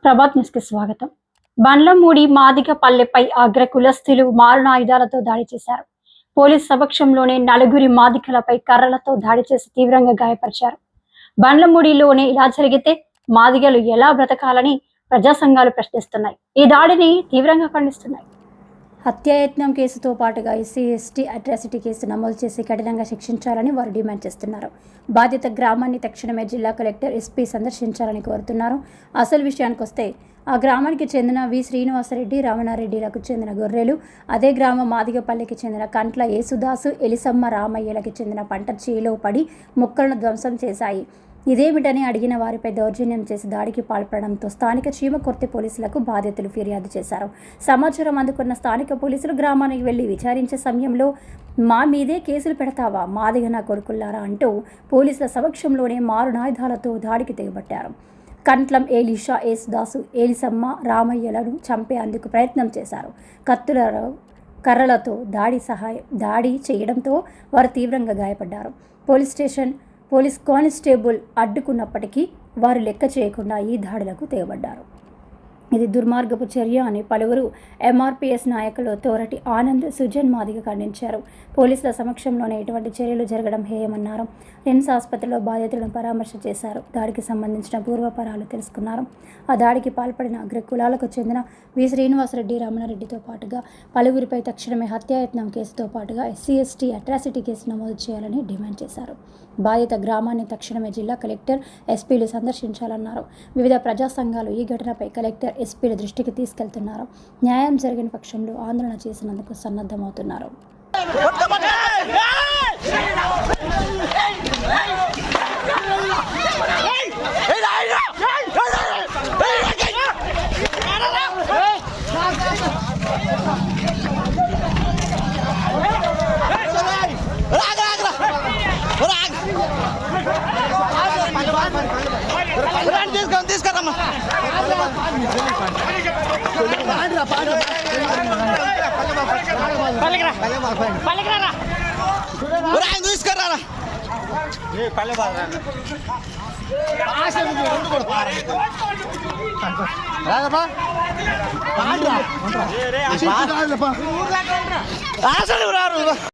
Prabhat news కి స్వాగతం. బండ్లమూడి మాదిగపల్లెపై అగ్ర కులస్తులు మారణాయుధాలతో దాడి చేశారు. పోలీస్ సమక్షంలోనే నలుగురి మాదిగలపై కర్రలతో దాడి చేసి తీవ్రంగా గాయపరిచారు. బండ్లమూడిలోనే ఇలా జరిగితే మాదిగలు ఎలా బ్రతకాలని ప్రజా సంఘాలు ప్రశ్నిస్తున్నాయి. ఈ దాడిని తీవ్రంగా ఖండిస్తున్నాయి. హత్యాయత్నం కేసుతో పాటుగా ఎస్సీ ఎస్టీ అట్రాసిటీ కేసు నమోదు చేసి కఠినంగా శిక్షించాలని వారు డిమాండ్ చేస్తున్నారు. బాధిత గ్రామాన్ని తక్షణమే జిల్లా కలెక్టర్ ఎస్పీ సందర్శించాలని కోరుతున్నారు. అసలు విషయానికి వస్తే ఆ గ్రామానికి చెందిన వి శ్రీనివాసరెడ్డి, రమణారెడ్డిలకు చెందిన గొర్రెలు, అదే గ్రామం మాదిగపల్లికి చెందిన కంట్ల యేసుదాసు, ఎలిసమ్మ రామయ్యలకు చెందిన పంట చేలో పడి మొక్కలను ధ్వంసం చేశాయి. ఇదేమిటని అడిగిన వారిపై దౌర్జన్యం చేసి దాడికి పాల్పడడంతో స్థానిక చీమకుర్తి పోలీసులకు బాధితులు ఫిర్యాదు చేశారు. సమాచారం అందుకున్న స్థానిక పోలీసులు గ్రామానికి వెళ్లి విచారించే సమయంలో మా మీదే కేసులు పెడతావా మాదిగ నా కొడుకుల్లారా అంటూ పోలీసుల సమక్షంలోనే మారణాయుధాలతో దాడికి తెగబట్టారు. కంట్లం ఏలీషా, యేసుదాసు, ఏలిసమ్మ రామయ్యలను చంపేందుకు ప్రయత్నం చేశారు. కర్రలతో దాడి చేయడంతో వారు తీవ్రంగా గాయపడ్డారు. పోలీస్ కానిస్టేబుల్ అడ్డుకున్నప్పటికీ వారు లెక్క చేయకుండా ఈ దాడులకు తెగబడ్డారు. ఇది దుర్మార్గపు చర్య అని పలువురు ఎంఆర్పీఎస్ నాయకులు తోరటి ఆనంద్, సుజన్ మాదిగ ఖండించారు. పోలీసుల సమక్షంలోనే ఇటువంటి చర్యలు జరగడం హేయమన్నారు. రిమ్స్ ఆసుపత్రిలో బాధితులను పరామర్శ చేశారు. దాడికి సంబంధించిన పూర్వపరాలు తెలుసుకున్నారు. ఆ దాడికి పాల్పడిన అగ్ర కులాలకు చెందిన వి శ్రీనివాసరెడ్డి, రమణారెడ్డితో పాటుగా పలువురిపై తక్షణమే హత్యాయత్నం కేసుతో పాటుగా ఎస్సీ ఎస్టీ అట్రాసిటీ కేసు నమోదు చేయాలని డిమాండ్ చేశారు. బాధిత గ్రామాన్ని తక్షణమే జిల్లా కలెక్టర్, ఎస్పీలు సందర్శించాలన్నారు. వివిధ ప్రజా సంఘాలు ఈ ఘటనపై కలెక్టర్, ఎస్పీల దృష్టికి తీసుకెళ్తున్నారు. న్యాయం జరిగిన పక్షంలో ఆందోళన చేసినందుకు సన్నద్ధమవుతున్నారు. తీసుకురమ్మా తీసుకురా రాదు